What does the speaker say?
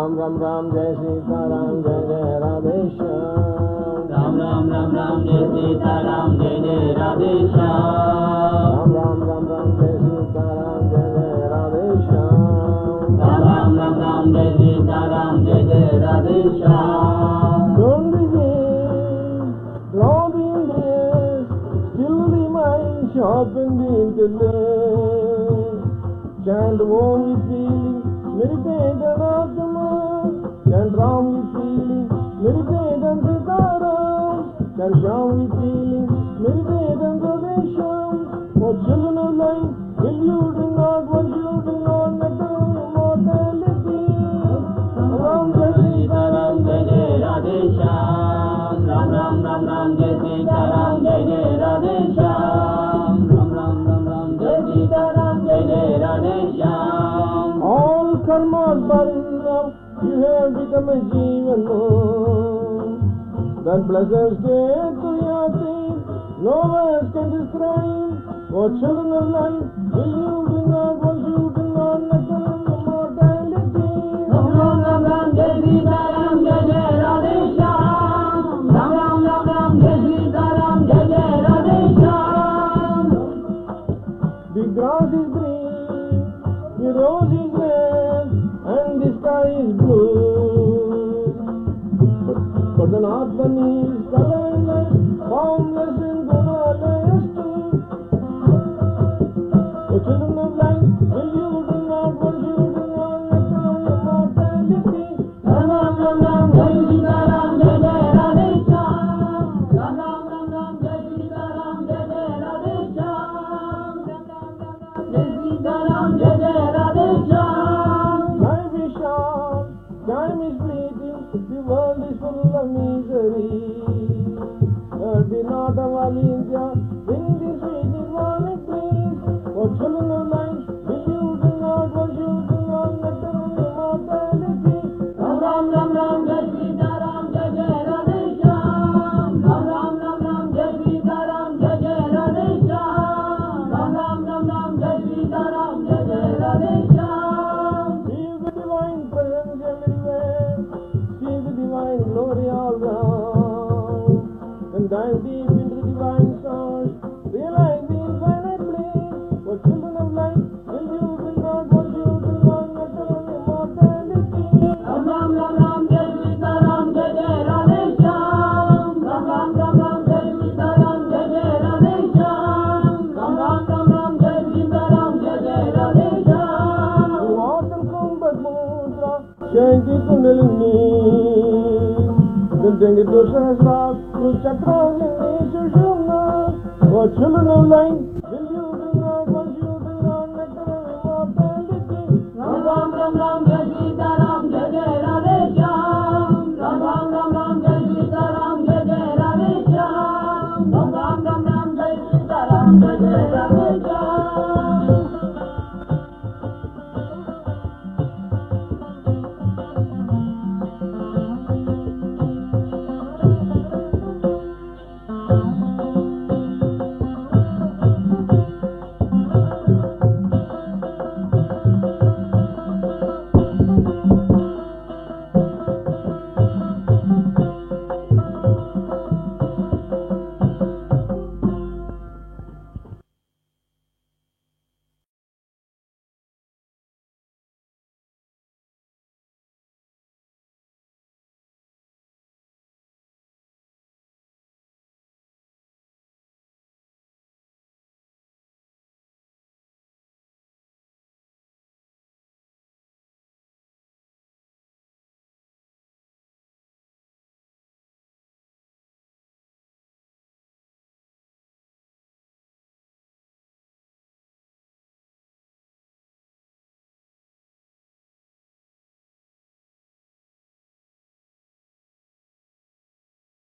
Ram Ram Ram Jai Sita Ram Jai Jai Radhe Shyam. Ram Ram Ram Ram Jai Sita Ram Jai Jai Radhe Shyam. Ram Ram Ram Ram Jai Sita Ram Jai Jai Radhe Shyam. Ram Ram Ram Ram Jai Sita Ram Jai Jai Radhe Shyam. Don't begin, Lord Indriyas, still the mind sharpened intellect. Chant Om with feeling, meditate on Atma. Chant Ram with feeling, meditate on Sitaram. Chant Shyam with feeling, meditate on Radhesham. For children of light, will you do not worship the Lord, eternal immortality? Ram Jai Sita Ram Jai Jai Radhe Shyam. Ram Ram Ram Ram Jai Sita Ram Jai Jai Radhe Shyam. Ram Ram Ram Ram Jai Sita Ram Jai Jai Radhe Shyam. All karmas burn out, you have become a Jivano. That blessed state to your feet, no words can describe. For children of light, will you do not worship the Lord, eternal immortality? Ram Ram Ram Ram Jai Sita Ram Jai Jai Radhe Shyam. Ram Ram Ram Ram Jai Sita Ram Jai Jai Radhe Shyam. The grass is green, the rose is red, and the sky is blue. But an Atman is colorless, formless in Gunaless too. O children of light, will you do not worship the Lord, eternal immortality? Ram Ram Ram Ram Jai Sita Ram Jai Jai Radhe Shyam. Ram Ram Ram Ram Jai Sita Ram Jai Jai Radhe Shyam. Ram Ram Ram Ram Jai Sita Ram Jai Jai Radhe Shyam. Life is short, time is fleeting, the world is full of misery. Be not of all India, bring the sweet Nirvanic bliss. For children of light, will you do not worship the Lord, eternal immortality? Ram Ram Ram Ram Jai Sita Ram Jai Jai Radhe Shyam. Ram Ram Ram Ram Jai Sita Ram Jai Jai Radhe Shyam. Ram Ram Ram Ram Jai Sita Ram Jai Jai Radhe Shyam. Feel the divine presence everywhere, see the divine glory all round, and dive deep into the divine source, realize the infinite bliss. For children of light, will you do not worship the Lord, eternal immortality? Ram Ram Ram Ram Jai Sita Ram Jai Jai Radhe Shyam. Ram Ram Ram Ram Jai Sita Ram Jai Jai Radhe Shyam. Ram Ram Ram Ram Jai Sita Ram Jai Jai Radhe Shyam. Walk and combat mudra, Shanti Kundalini, then take it to Sahasra, to Chakras in the Sushumna. For children of light,